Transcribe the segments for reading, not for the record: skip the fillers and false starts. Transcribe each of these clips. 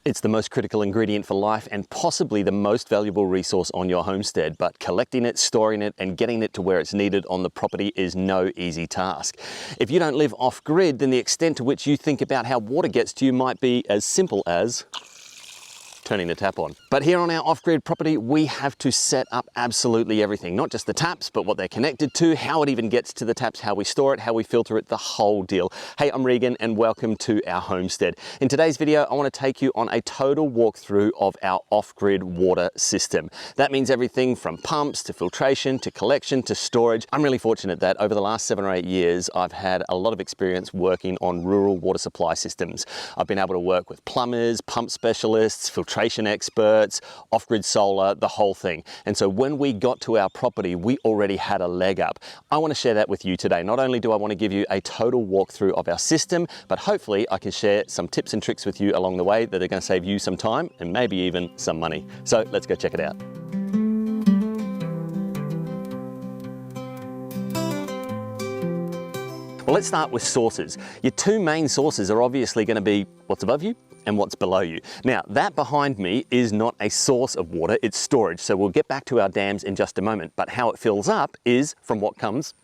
It's the most critical ingredient for life and possibly the most valuable resource on your homestead, but collecting it, storing it, and getting it to where it's needed on the property is no easy task. If you don't live off-grid, then the extent to which you think about how water gets to you might be as simple as turning the tap on. But here on our off-grid property, we have to set up absolutely everything, not just the taps, but what they're connected to, how it even gets to the taps, how we store it, how we filter it, the whole deal. Hey, I'm Regan and welcome to our homestead. In today's video, I want to take you on a total walkthrough of our off-grid water system. That means everything from pumps to filtration to collection to storage. I'm really fortunate that over the last 7 or 8 years, I've had a lot of experience working on rural water supply systems. I've been able to work with plumbers, pump specialists, filtration experts, off-grid solar, the whole thing. And so when we got to our property, we already had a leg up. I want to share that with you today. Not only do I want to give you a total walkthrough of our system, but hopefully I can share some tips and tricks with you along the way that are going to save you some time and maybe even some money. So let's go check it out. Well, let's start with sources. Your two main sources are obviously going to be what's above you and what's below you. Now, that behind me is not a source of water, it's storage. So we'll get back to our dams in just a moment, but how it fills up is from what comes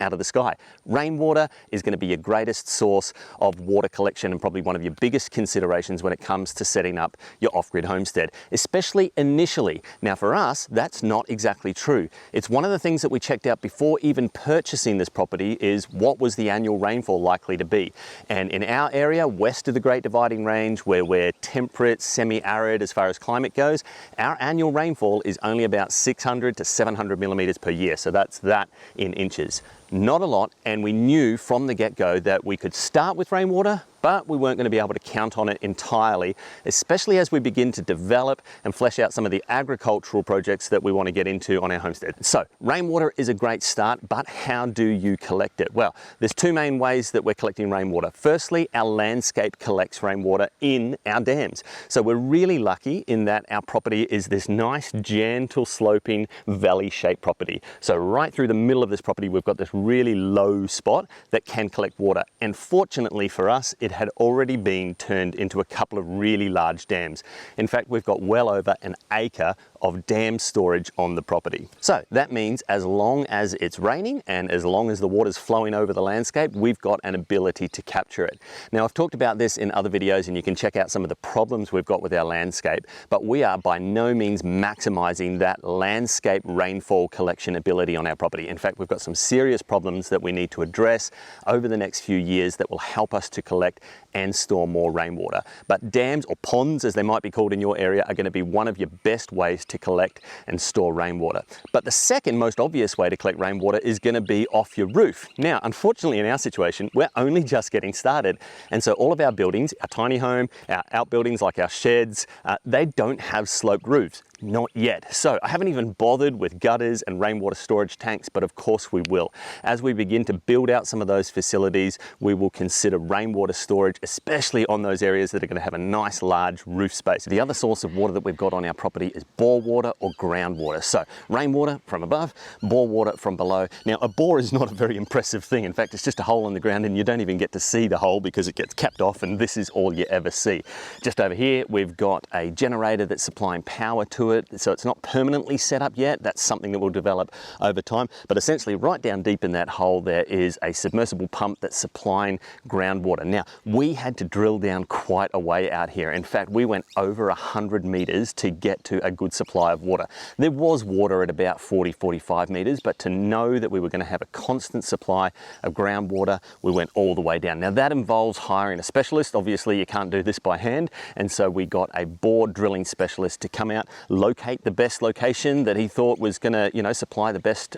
out of the sky. Rainwater is going to be your greatest source of water collection and probably one of your biggest considerations when it comes to setting up your off-grid homestead, especially initially. Now for us, that's not exactly true. It's one of the things that we checked out before even purchasing this property is what was the annual rainfall likely to be. And in our area, west of the Great Dividing Range, where we're temperate, semi-arid as far as climate goes, our annual rainfall is only about 600 to 700 millimeters per year. So that's that in inches. Not a lot, and we knew from the get-go that we could start with rainwater, but we weren't going to be able to count on it entirely, especially as we begin to develop and flesh out some of the agricultural projects that we want to get into on our homestead. So rainwater is a great start, but how do you collect it? Well, there's two main ways that we're collecting rainwater. Firstly, our landscape collects rainwater in our dams. So we're really lucky in that our property is this nice, gentle sloping valley-shaped property. So right through the middle of this property, we've got this really low spot that can collect water. And fortunately for us, it had already been turned into a couple of really large dams. In fact, we've got well over an acre of dam storage on the property. So that means as long as it's raining and as long as the water's flowing over the landscape, we've got an ability to capture it. Now, I've talked about this in other videos and you can check out some of the problems we've got with our landscape, but we are by no means maximizing that landscape rainfall collection ability on our property. In fact, we've got some serious problems that we need to address over the next few years that will help us to collect and store more rainwater. But dams, or ponds as they might be called in your area, are going to be one of your best ways to collect and store rainwater. But the second most obvious way to collect rainwater is going to be off your roof. Now, unfortunately in our situation, we're only just getting started. And so all of our buildings, our tiny home, our outbuildings like our sheds, they don't have sloped roofs. Not yet. So I haven't even bothered with gutters and rainwater storage tanks, but of course we will. As we begin to build out some of those facilities, we will consider rainwater storage, especially on those areas that are going to have a nice large roof space. The other source of water that we've got on our property is bore water or groundwater. So rainwater from above, bore water from below. Now a bore is not a very impressive thing. In fact, it's just a hole in the ground and you don't even get to see the hole because it gets capped off and this is all you ever see. Just over here, we've got a generator that's supplying power to it. So it's not permanently set up yet. That's something that will develop over time. But essentially right down deep in that hole, there is a submersible pump that's supplying groundwater. Now, we had to drill down quite a way out here. In fact, we went over 100 meters to get to a good supply of water. There was water at about 40, 45 meters, but to know that we were going to have a constant supply of groundwater, we went all the way down. Now that involves hiring a specialist. Obviously, you can't do this by hand. And so we got a bore drilling specialist to come out, locate the best location that he thought was going to, supply the best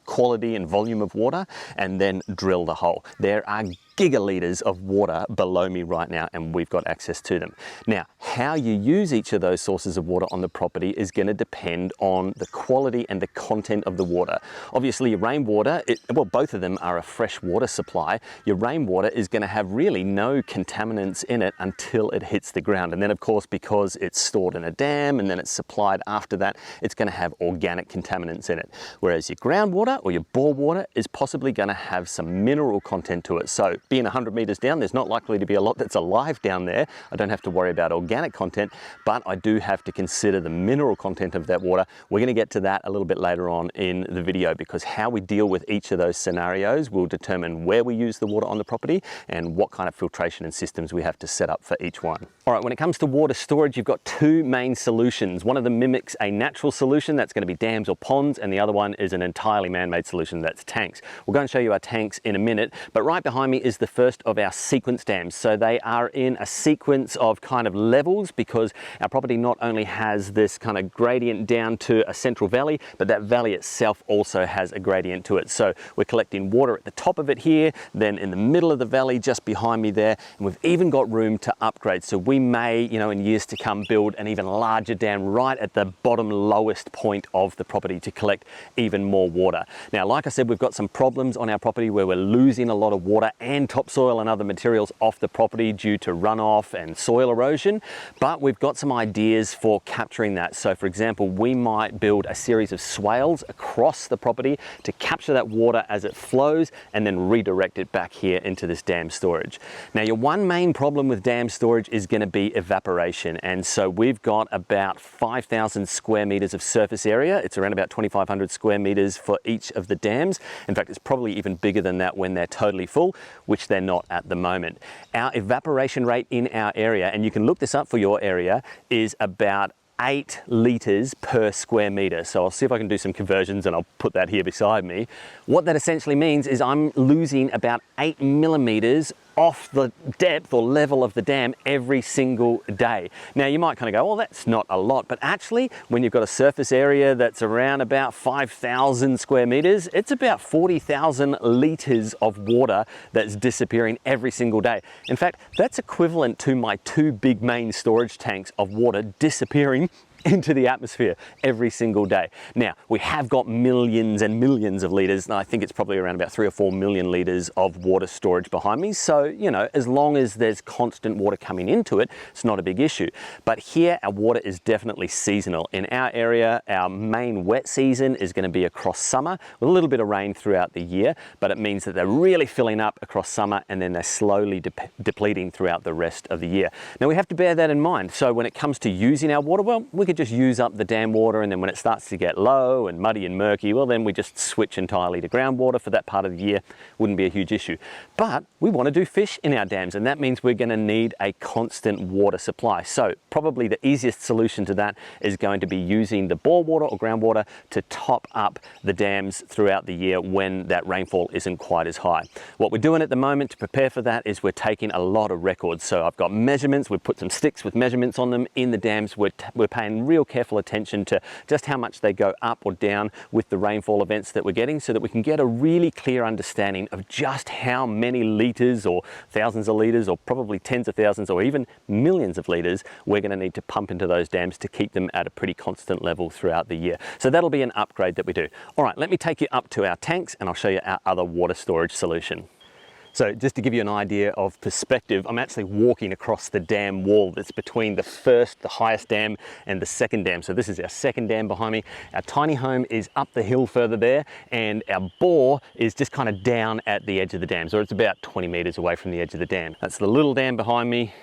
quality and volume of water, and then drill the hole. There are gigaliters of water below me right now, and we've got access to them. Now, how you use each of those sources of water on the property is going to depend on the quality and the content of the water. Obviously, your rainwater, well, both of them are a fresh water supply. Your rainwater is going to have really no contaminants in it until it hits the ground. And then, of course, because it's stored in a dam and then it's supplied after that, it's going to have organic contaminants in it. Whereas your groundwater or your bore water is possibly going to have some mineral content to it. So being 100 meters down, there's not likely to be a lot that's alive down there. I don't have to worry about organic content, but I do have to consider the mineral content of that water. We're going to get to that a little bit later on in the video, because how we deal with each of those scenarios will determine where we use the water on the property and what kind of filtration and systems we have to set up for each one. All right, when it comes to water storage, you've got two main solutions. One of them mimics a natural solution, that's going to be dams or ponds, and the other one is an entirely man-made solution, that's tanks. We'll go and show you our tanks in a minute, but right behind me is the first of our sequence dams. So they are in a sequence of kind of levels, because our property not only has this kind of gradient down to a central valley, but that valley itself also has a gradient to it. So we're collecting water at the top of it here, then in the middle of the valley just behind me there, and we've even got room to upgrade. So we may, you know, in years to come, build an even larger dam right at the bottom lowest point of the property to collect even more water. Now, like I said, we've got some problems on our property where we're losing a lot of water and topsoil and other materials off the property due to runoff and soil erosion, but we've got some ideas for capturing that. So for example, we might build a series of swales across the property to capture that water as it flows and then redirect it back here into this dam storage. Now, your one main problem with dam storage is going to be evaporation, and so we've got about 5,000 square meters of surface area. It's around about 2,500 square meters for each of the dams. In fact, it's probably even bigger than that when they're totally full, which they're not at the moment. Our evaporation rate in our area, and you can look this up for your area, is about 8 litres per square metre. So I'll see if I can do some conversions, and I'll put that here beside me. What that essentially means is I'm losing about 8 millimetres off the depth or level of the dam every single day. Now, you might kind of go, well, that's not a lot, but actually when you've got a surface area that's around about 5,000 square meters, it's about 40,000 liters of water that's disappearing every single day. In fact, that's equivalent to my 2 big main storage tanks of water disappearing into the atmosphere every single day. Now, we have got millions and millions of litres, and I think it's probably around about 3 or 4 million litres of water storage behind me. So, you know, as long as there's constant water coming into it, it's not a big issue. But here, our water is definitely seasonal. In our area, our main wet season is going to be across summer, with a little bit of rain throughout the year, but it means that they're really filling up across summer, and then they're slowly depleting throughout the rest of the year. Now, we have to bear that in mind. So when it comes to using our water, well, we could just use up the dam water, and then when it starts to get low and muddy and murky, well, then we just switch entirely to groundwater for that part of the year. Wouldn't be a huge issue. But we want to do fish in our dams, and that means we're going to need a constant water supply. So probably the easiest solution to that is going to be using the bore water or groundwater to top up the dams throughout the year when that rainfall isn't quite as high. What we're doing at the moment to prepare for that is we're taking a lot of records. So I've got measurements, we've put some sticks with measurements on them in the dams. We're paying real careful attention to just how much they go up or down with the rainfall events that we're getting, so that we can get a really clear understanding of just how many litres or thousands of litres, or probably tens of thousands or even millions of litres we're going to need to pump into those dams to keep them at a pretty constant level throughout the year. So that'll be an upgrade that we do. All right, let me take you up to our tanks and I'll show you our other water storage solution. So just to give you an idea of perspective, I'm actually walking across the dam wall that's between the highest dam, and the second dam. So this is our second dam behind me. Our tiny home is up the hill further there, and our bore is just kind of down at the edge of the dam. So it's about 20 meters away from the edge of the dam. That's the little dam behind me.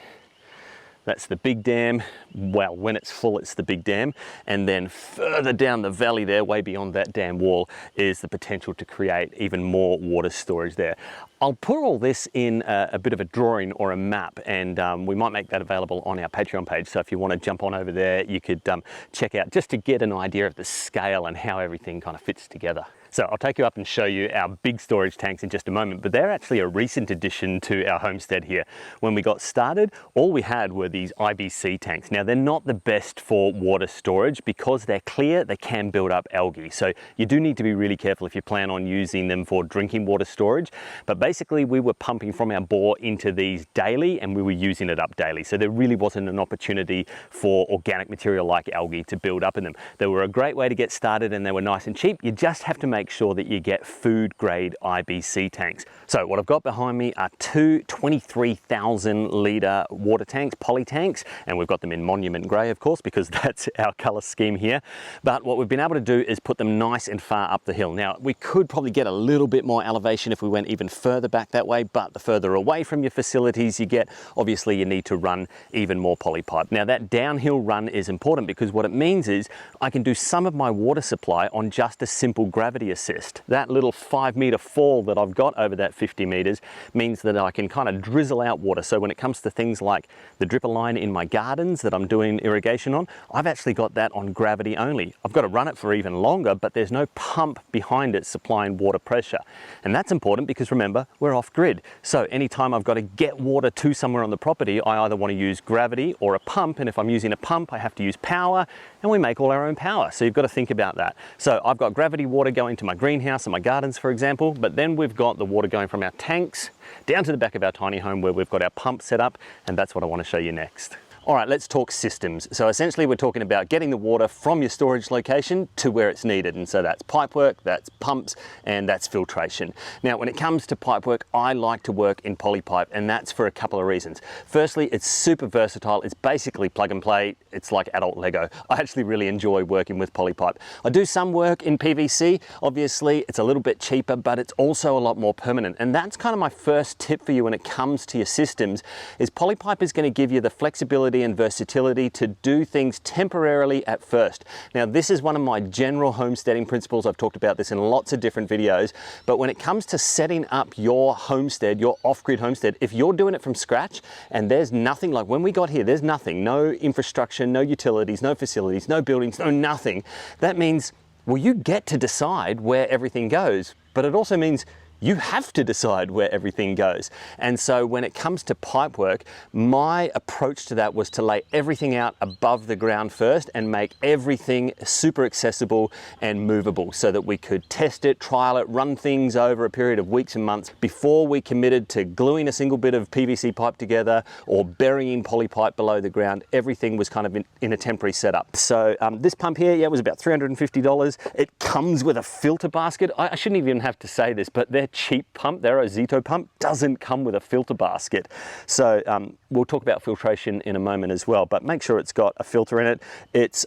That's the big dam. Well, when it's full, it's the big dam. And then further down the valley there, way beyond that dam wall, is the potential to create even more water storage there. I'll put all this in a bit of a drawing or a map, and we might make that available on our Patreon page. So if you want to jump on over there, you could check out, just to get an idea of the scale and how everything kind of fits together. So I'll take you up and show you our big storage tanks in just a moment, but they're actually a recent addition to our homestead here. When we got started, all we had were these IBC tanks. Now, they're not the best for water storage because they're clear, they can build up algae. So you do need to be really careful if you plan on using them for drinking water storage. But basically, we were pumping from our bore into these daily, and we were using it up daily. So there really wasn't an opportunity for organic material like algae to build up in them. They were a great way to get started, and they were nice and cheap. You just have to make make sure that you get food grade IBC tanks. So what I've got behind me are two 23,000 litre water tanks, poly tanks, and we've got them in Monument Grey, of course, because that's our colour scheme here. But what we've been able to do is put them nice and far up the hill. Now, we could probably get a little bit more elevation if we went even further back that way, but the further away from your facilities you get, obviously you need to run even more poly pipe. Now, that downhill run is important because what it means is I can do some of my water supply on just a simple gravity assist. That little 5 metre fall that I've got over that 50 metres means that I can kind of drizzle out water. So when it comes to things like the dripper line in my gardens that I'm doing irrigation on, I've actually got that on gravity only. I've got to run it for even longer, but there's no pump behind it supplying water pressure. And that's important because remember, we're off grid. So anytime I've got to get water to somewhere on the property, I either want to use gravity or a pump. And if I'm using a pump, I have to use power, and we make all our own power. So you've got to think about that. So I've got gravity water going to my greenhouse and my gardens, for example, but then we've got the water going from our tanks down to the back of our tiny home where we've got our pump set up, and that's what I want to show you next. All right, let's talk systems. So essentially we're talking about getting the water from your storage location to where it's needed. And so that's pipe work, that's pumps, and that's filtration. Now, when it comes to pipe work, I like to work in poly pipe, and that's for a couple of reasons. Firstly, it's super versatile. It's basically plug and play. It's like adult Lego. I actually really enjoy working with poly pipe. I do some work in PVC. Obviously, it's a little bit cheaper, but it's also a lot more permanent. And that's kind of my first tip for you when it comes to your systems, is poly pipe is going to give you the flexibility and versatility to do things temporarily at first. Now, this is one of my general homesteading principles. I've talked about this in lots of different videos, but when it comes to setting up your homestead, your off-grid homestead, if you're doing it from scratch and there's nothing, like when we got here, there's nothing, no infrastructure, no utilities, no facilities, no buildings, no nothing. That means, well, you get to decide where everything goes, but it also means you have to decide where everything goes. And so when it comes to pipe work, my approach to that was to lay everything out above the ground first and make everything super accessible and movable so that we could test it, trial it, run things over a period of weeks and months before we committed to gluing a single bit of PVC pipe together or burying poly pipe below the ground. Everything was kind of in a temporary setup. So this pump here, yeah, it was about $350. It comes with a filter basket. I shouldn't even have to say this, but they're cheap pump, their Zito pump, doesn't come with a filter basket. So we'll talk about filtration in a moment as well, but make sure it's got a filter in it. It's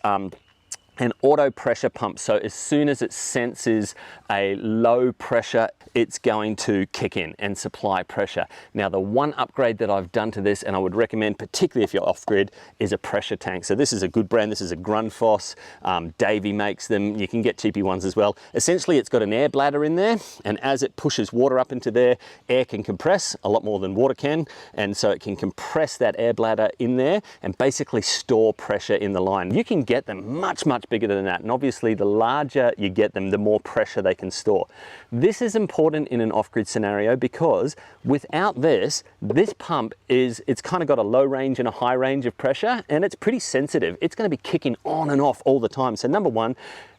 an auto pressure pump, so as soon as it senses a low pressure, it's going to kick in and supply pressure. Now, the one upgrade that I've done to this, and I would recommend particularly if you're off grid, is a pressure tank. So this is a good brand. This is a Grundfos. Davey makes them. You can get cheapy ones as well. Essentially, it's got an air bladder in there, and as it pushes water up into there, air can compress a lot more than water can, and so it can compress that air bladder in there and basically store pressure in the line. You can get them much bigger than that, and obviously the larger you get them, the more pressure they can store. This is important in an off-grid scenario because without this pump it's kind of got a low range and a high range of pressure, and it's pretty sensitive. It's going to be kicking on and off all the time. So number one,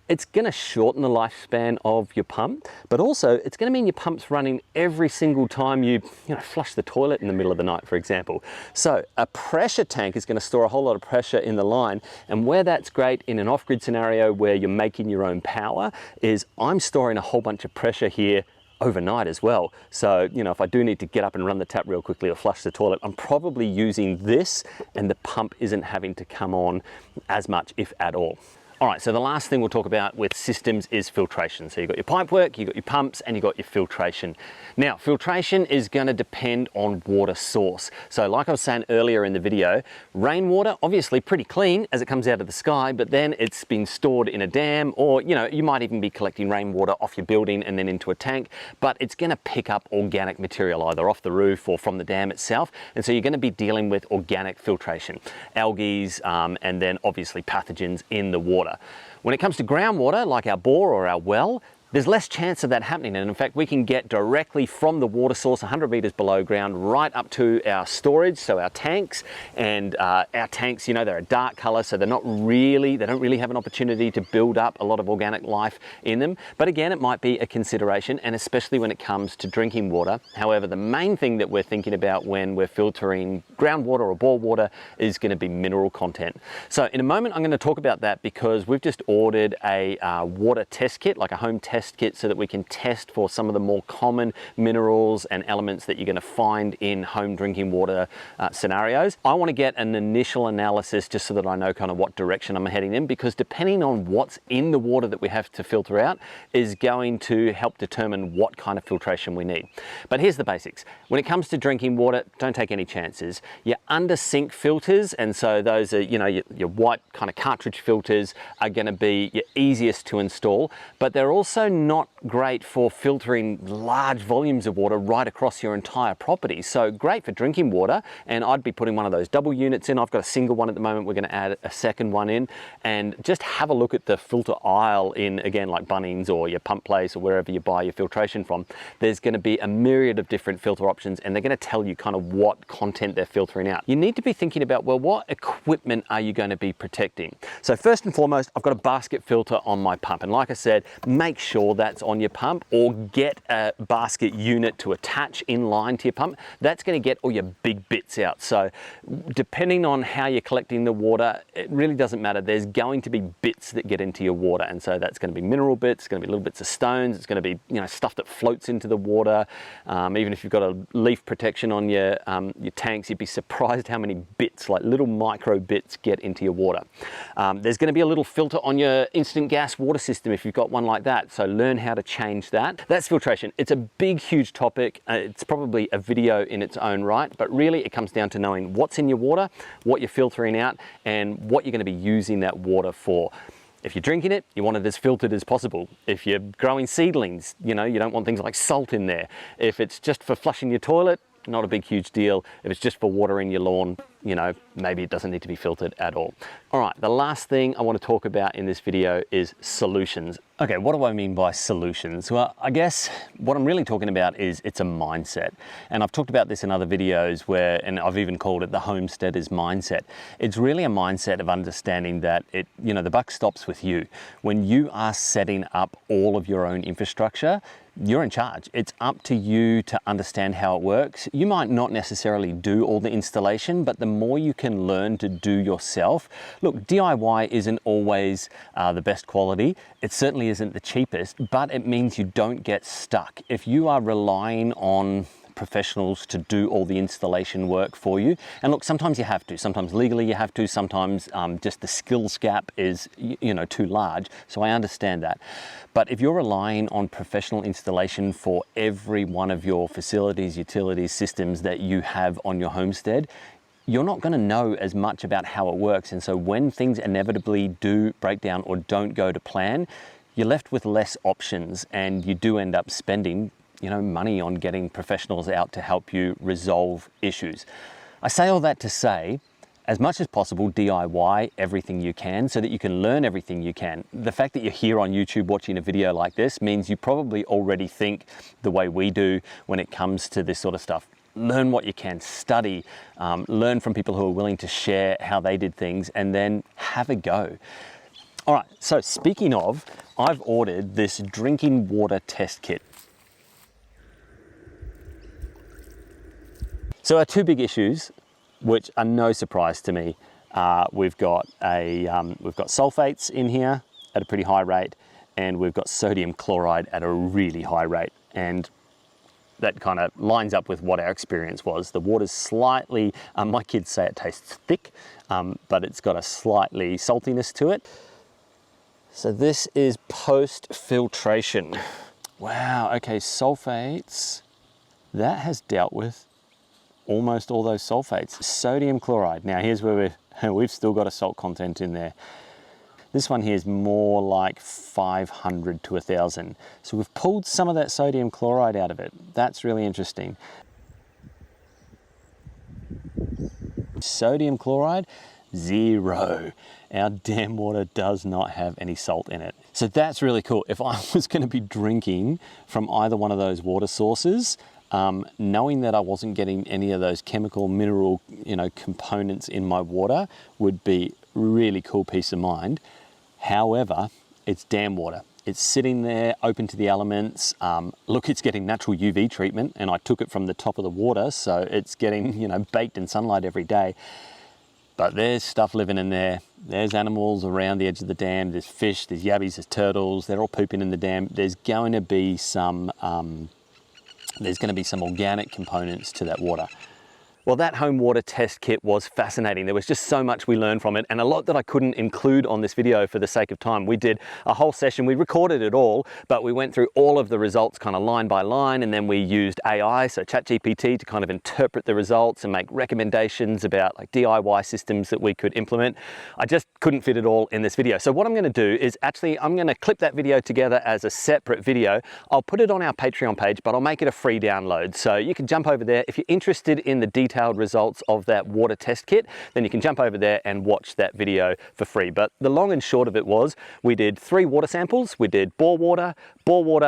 it's going to shorten the lifespan of your pump, but also it's going to mean your pump's running every single time you flush the toilet in the middle of the night, for example. So a pressure tank is going to store a whole lot of pressure in the line, and where that's great in an off-grid scenario where you're making your own power is I'm storing a whole bunch of pressure here overnight as well. So, if I do need to get up and run the tap real quickly or flush the toilet, I'm probably using this, and the pump isn't having to come on as much, if at all. All right, so the last thing we'll talk about with systems is filtration. So you've got your pipe work, you've got your pumps, and you've got your filtration. Now, filtration is going to depend on water source. So like I was saying earlier in the video, rainwater, obviously pretty clean as it comes out of the sky, but then it's been stored in a dam, or you might even be collecting rainwater off your building and then into a tank, but it's going to pick up organic material either off the roof or from the dam itself. And so you're going to be dealing with organic filtration, algae, and then obviously pathogens in the water. When it comes to groundwater, like our bore or our well, there's less chance of that happening, and in fact we can get directly from the water source 100 meters below ground right up to our storage, so our tanks. And our tanks, they're a dark color, so they don't really have an opportunity to build up a lot of organic life in them. But again, it might be a consideration, and especially when it comes to drinking water. However, the main thing that we're thinking about when we're filtering groundwater or bore water is going to be mineral content. So in a moment I'm going to talk about that, because we've just ordered a water test kit, like a home test test kit so that we can test for some of the more common minerals and elements that you're going to find in home drinking water scenarios. I want to get an initial analysis just so that I know kind of what direction I'm heading in, because depending on what's in the water that we have to filter out is going to help determine what kind of filtration we need. But here's the basics. When it comes to drinking water, don't take any chances. Your under sink filters, and so those are, you know, your white kind of cartridge filters are going to be your easiest to install, but they're also not great for filtering large volumes of water right across your entire property. So great for drinking water, and I'd be putting one of those double units in. I've got a single one at the moment. We're going to add a second one in, and just have a look at the filter aisle in, again, like Bunnings or your pump place or wherever you buy your filtration from. There's going to be a myriad of different filter options, and they're going to tell you kind of what content they're filtering out. You need to be thinking about, well, what equipment are you going to be protecting? So first and foremost, I've got a basket filter on my pump, and like I said, make sure that's on your pump, or get a basket unit to attach in line to your pump. That's going to get all your big bits out. So depending on how you're collecting the water, it really doesn't matter. There's going to be bits that get into your water, and so that's going to be mineral bits, it's going to be little bits of stones, it's going to be, you know, stuff that floats into the water. Even if you've got a leaf protection on your tanks, you'd be surprised how many bits, like little micro bits, get into your water. There's going to be a little filter on your instant gas water system if you've got one like that, so learn how to change that. That's filtration. It's a big, huge topic. It's probably a video in its own right, but really it comes down to knowing what's in your water, what you're filtering out, and what you're going to be using that water for. If you're drinking it, you want it as filtered as possible. If you're growing seedlings, you know, you don't want things like salt in there. If it's just for flushing your toilet, not a big, huge deal. If it's just for watering your lawn, you know, maybe it doesn't need to be filtered at all. All right, the last thing I want to talk about in this video is solutions. Okay, what do I mean by solutions? Well, I guess what I'm really talking about is it's a mindset. And I've talked about this in other videos where, and I've even called it the Homesteader's mindset. It's really a mindset of understanding that you know, the buck stops with you. When you are setting up all of your own infrastructure, you're in charge. It's up to you to understand how it works. You might not necessarily do all the installation, but the more you can learn to do yourself. Look, DIY isn't always the best quality. It certainly isn't the cheapest, but it means you don't get stuck. If you are relying on professionals to do all the installation work for you, and look, sometimes you have to, sometimes legally you have to, sometimes just the skills gap is, you know, too large, so I understand that. But if you're relying on professional installation for every one of your facilities, utilities, systems that you have on your homestead, you're not going to know as much about how it works. And so when things inevitably do break down or don't go to plan, you're left with less options, and you do end up spending, you know, money on getting professionals out to help you resolve issues. I say all that to say, as much as possible, DIY everything you can so that you can learn everything you can. The fact that you're here on YouTube watching a video like this means you probably already think the way we do when it comes to this sort of stuff. Learn what you can, study, learn from people who are willing to share how they did things, and then have a go. All right, so speaking of, I've ordered this drinking water test kit. So our two big issues, which are no surprise to me, we've got sulfates in here at a pretty high rate, and we've got sodium chloride at a really high rate. And that kind of lines up with what our experience was. The water's slightly, my kids say it tastes thick, but it's got a slightly saltiness to it. So this is post-filtration. Wow, okay, sulfates, that has dealt with almost all those sulfates. Sodium chloride, now here's where we've still got a salt content in there. This one here is more like 500 to 1,000. So we've pulled some of that sodium chloride out of it. That's really interesting. Sodium chloride, 0. Our dam water does not have any salt in it. So that's really cool. If I was going to be drinking from either one of those water sources, knowing that I wasn't getting any of those chemical, mineral, components in my water would be really cool peace of mind. However, it's dam water. It's sitting there open to the elements. Look, it's getting natural UV treatment, and I took it from the top of the water, so it's getting, baked in sunlight every day. But there's stuff living in there there's animals around the edge of the dam, there's fish, there's yabbies, there's turtles, they're all pooping in the dam. There's going to be some organic components to that water. Well, that home water test kit was fascinating. There was just so much we learned from it, and a lot that I couldn't include on this video for the sake of time. We did a whole session, we recorded it all, but we went through all of the results kind of line by line, and then we used AI, so ChatGPT, to kind of interpret the results and make recommendations about like DIY systems that we could implement. I just couldn't fit it all in this video. So what I'm gonna do is actually, I'm gonna clip that video together as a separate video. I'll put it on our Patreon page, but I'll make it a free download. So you can jump over there. If you're interested in the detailed results of that water test kit, then you can jump over there and watch that video for free. But the long and short of it was, we did 3 water samples. We did bore water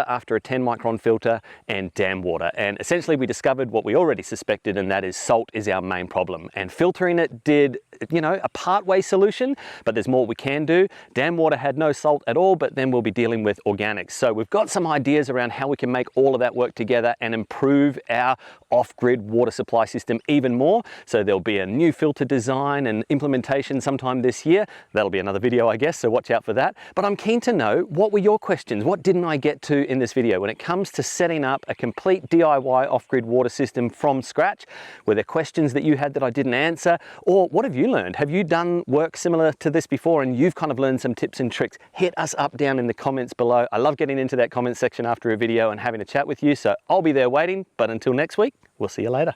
after a 10 micron filter, and dam water. And essentially we discovered what we already suspected, and that is salt is our main problem. And filtering it did, you know, a part-way solution, but there's more we can do. Dam water had no salt at all, but then we'll be dealing with organics. So we've got some ideas around how we can make all of that work together and improve our off-grid water supply system even more. So there'll be a new filter design and implementation sometime this year. That'll be another video, I guess, so watch out for that. But I'm keen to know, what were your questions? What didn't I get to in this video when it comes to setting up a complete DIY off-grid water system from scratch? Were there questions that you had that I didn't answer? Or what have you learned? Have you done work similar to this before and you've kind of learned some tips and tricks? Hit us up down in the comments below. I love getting into that comment section after a video and having a chat with you. So I'll be there waiting, but until next week, we'll see you later.